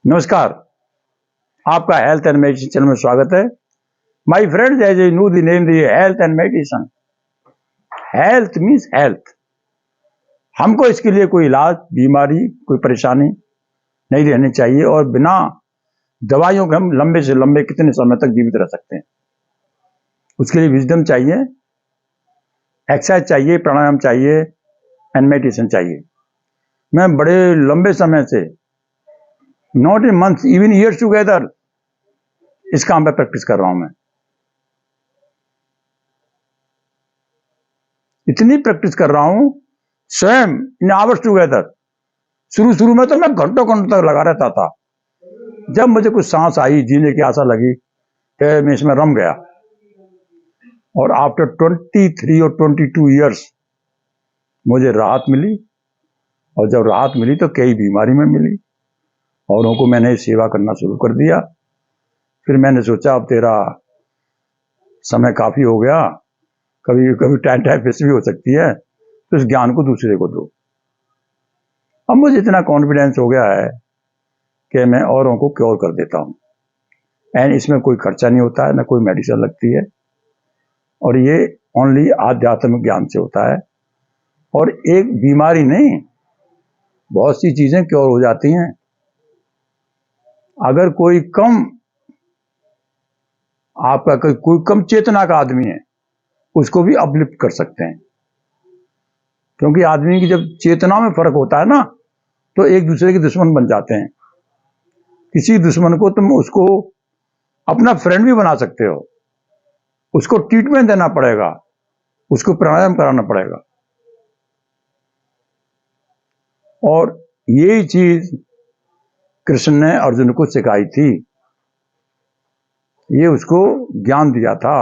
नमस्कार, आपका health and medicine channel में स्वागत है। My friends, as you know the name the health and medicine, health means health. हमको इसके लिए कोई इलाज, बीमारी, कोई परेशानी नहीं रहनी चाहिए और बिना दवाइयों के हम लंबे से लंबे कितने समय तक जीवित रह सकते हैं। उसके लिए विजडम चाहिए, एक्सरसाइज चाहिए, प्राणायाम चाहिए एंड मेडिसिन चाहिए। मैं बड़े लंबे समय से, not in months, even years together, इस काम पे प्रैक्टिस कर रहा हूं। मैं इतनी प्रैक्टिस कर रहा हूं, स्वयं इन आवर्स टुगेदर। शुरू में तो मैं घंटों घंटों तक लगा रहता था। जब मुझे कुछ सांस आई, जीने की आशा लगी, फिर मैं इसमें रम गया। और आफ्टर 23 और 22 ईयर्स मुझे राहत मिली। और जब राहत मिली तो कई बीमारी में मिली। औरों को मैंने सेवा करना शुरू कर दिया। फिर मैंने सोचा अब तेरा समय काफी हो गया, कभी कभी टाइफाइड भी हो सकती है, तो इस ज्ञान को दूसरे को दो। अब मुझे इतना कॉन्फिडेंस हो गया है कि मैं औरों को क्योर कर देता हूं। एंड इसमें कोई खर्चा नहीं होता है, ना कोई मेडिसिन लगती है, और ये ओनली आध्यात्मिक ज्ञान से होता है। और एक बीमारी नहीं, बहुत सी चीजें क्योर हो जाती हैं। अगर कोई कम चेतना का आदमी है, उसको भी अपलिफ्ट कर सकते हैं। क्योंकि आदमी की जब चेतना में फर्क होता है ना, तो एक दूसरे के दुश्मन बन जाते हैं। किसी दुश्मन को तुम उसको अपना फ्रेंड भी बना सकते हो। उसको ट्रीटमेंट देना पड़ेगा, उसको प्राणायाम कराना पड़ेगा। और यही चीज कृष्ण ने अर्जुन को सिखाई थी, ये उसको ज्ञान दिया था।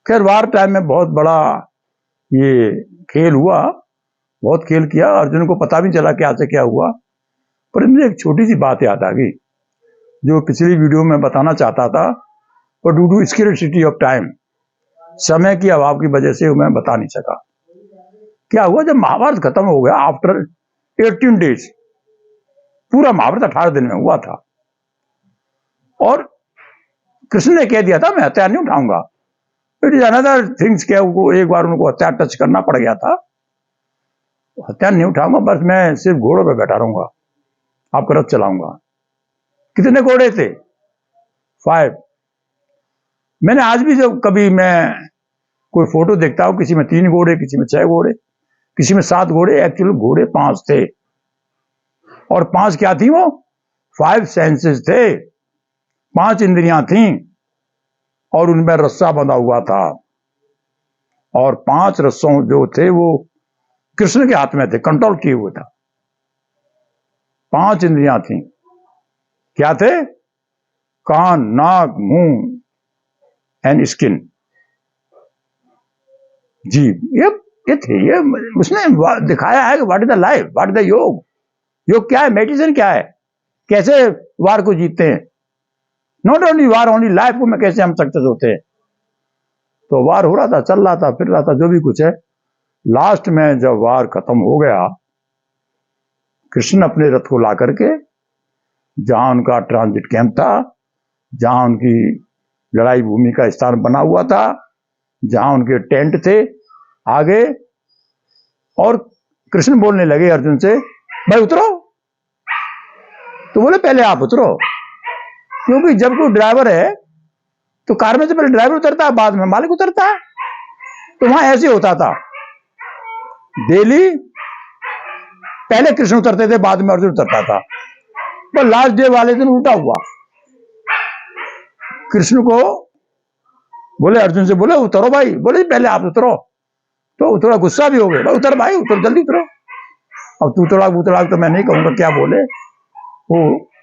खैर, वार टाइम में बहुत बड़ा ये खेल हुआ, बहुत खेल किया। अर्जुन को पता भी चला क्या से क्या हुआ। पर मुझे एक छोटी सी बात याद आ गई, जो पिछली वीडियो में बताना चाहता था, पर due to scarcity of time, समय की अभाव की वजह से मैं बता नहीं सका। क्या हुआ, जब महाभारत खत्म हो गया, आफ्टर 18 डेज, पूरा महाभारत 18 दिन में हुआ था, और कृष्ण ने कह दिया था मैं हथियार नहीं उठाऊंगा। इट इज अनदर थिंग्स, क्या एक बार उनको हथियार टच करना पड़ गया था। हथियार नहीं उठाऊंगा, बस मैं सिर्फ घोड़ों पे बैठा रहूंगा, आपका रथ चलाऊंगा। कितने घोड़े थे? 5। मैंने आज भी जब कभी मैं कोई फोटो देखता हूं, किसी में 3 घोड़े, किसी में 6 घोड़े, किसी में 7 घोड़े, एक्चुअली घोड़े 5 थे। और 5 क्या थी वो? 5 सेंसेस थे, 5 इंद्रियां थी, और उनमें रस्सा बंधा हुआ था। और 5 रस्सों जो थे वो कृष्ण के हाथ में थे, कंट्रोल किए हुए था। 5 इंद्रियां थी, क्या थे? कान, नाक, मुंह एंड स्किन, जीभ। ये थे, ये उसने दिखाया है कि what is the life, what is the योग। योग क्या है, मेडिसिन क्या है, कैसे वार को जीतते हैं। Not only war, only life को में कैसे हम सक्सेस होते हैं। तो वार हो रहा था, चल रहा था, फिर रहा था, जो भी कुछ है। लास्ट में जब वार खत्म हो गया, कृष्ण अपने रथ को ला करके, जहां उनका ट्रांजिट कैंप था, जहां उनकी लड़ाई भूमि का स्थान बना हुआ था, जहां उनके टेंट थे, आगे, और कृष्ण बोलने लगे अर्जुन से, भाई उतरो। तो बोले पहले आप उतरो, क्योंकि जब कोई ड्राइवर है तो कार में से पहले ड्राइवर उतरता है, बाद में मालिक उतरता है। तो वहां ऐसे होता था डेली, पहले कृष्ण उतरते थे, बाद में अर्जुन उतरता था। पर लास्ट डे वाले दिन उल्टा हुआ। कृष्ण को बोले, अर्जुन से बोले उतरो भाई, बोले पहले आप उतरो। तो थोड़ा गुस्सा भी हो गया, भाई उतर, भाई उतर, जल्दी उतरो। अब तू उतरा तो मैं नहीं कहूंगा क्या बोले।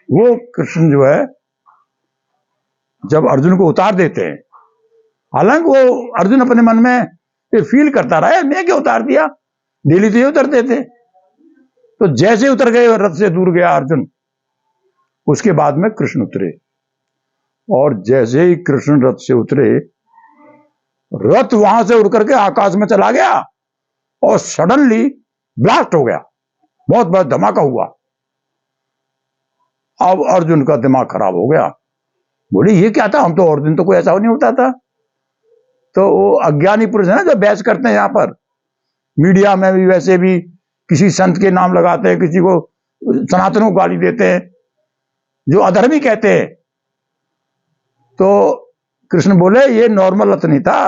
वो कृष्ण जो है, जब अर्जुन को उतार देते हैं, हालांकि वो अर्जुन अपने मन में ये फील करता रहा है, मैं क्यों उतार दिया, डेली तो ये उतरते थे। तो जैसे उतर गए, रथ से दूर गया अर्जुन, उसके बाद में कृष्ण उतरे। और जैसे ही कृष्ण रथ से उतरे, रथ वहां से उड़ करके आकाश में चला गया, और सडनली ब्लास्ट हो गया, बहुत बड़ा धमाका हुआ। अब अर्जुन का दिमाग खराब हो गया, बोले ये क्या था, हम तो और दिन तो कोई ऐसा नहीं होता था। तो वो अज्ञानी पुरुष है ना जो बहस करते हैं यहाँ पर मीडिया में भी, वैसे भी किसी संत के नाम लगाते हैं, किसी को सनातनों को गाली देते हैं, जो अधर्मी कहते हैं। तो कृष्ण बोले ये नॉर्मल रथ नहीं था,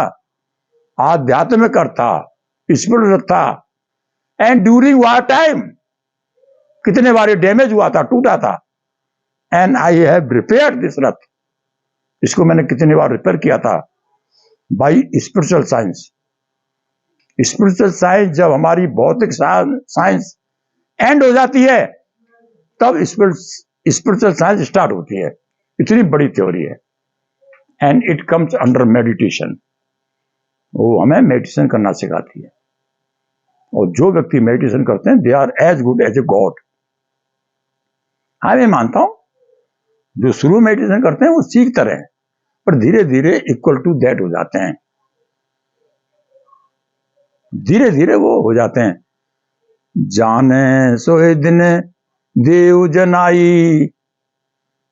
आध्यात्मिक अर्थ था, स्पिरिचुअल रथ था। एंड ड्यूरिंग वार टाइम कितने बार डैमेज हुआ था, टूटा था। And I have repaired this रथ, इसको मैंने कितनी बार रिपेयर किया था by spiritual science. Spiritual science जब हमारी भौतिक साइंस एंड हो जाती है, तब स्पिरिचुअल साइंस स्टार्ट होती है। इतनी बड़ी थ्योरी है। And it comes under meditation, वो हमें मेडिटेशन करना सिखाती है। और जो व्यक्ति मेडिटेशन करते हैं they are as good as a god. हाँ, मैं मानता हूं जो शुरू मेडिटेशन करते हैं वो सीखते रहे, पर धीरे धीरे इक्वल टू दैट हो जाते हैं, धीरे धीरे वो हो जाते हैं। जाने सोए दिन देव जनाई,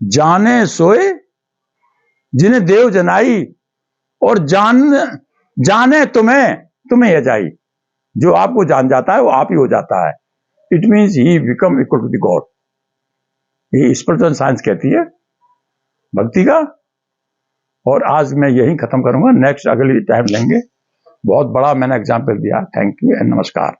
जाने सोए जिन्हें देव जनाई, और जाने तुम्हें यह जाई। जो आपको जान जाता है वो आप ही हो जाता है। It means he become equal to the God. ये स्पिरिचुअल साइंस कहती है भक्ति का। और आज मैं यही खत्म करूंगा, नेक्स्ट अगली टाइम लेंगे। बहुत बड़ा मैंने एग्जाम्पल दिया। थैंक यू एंड नमस्कार।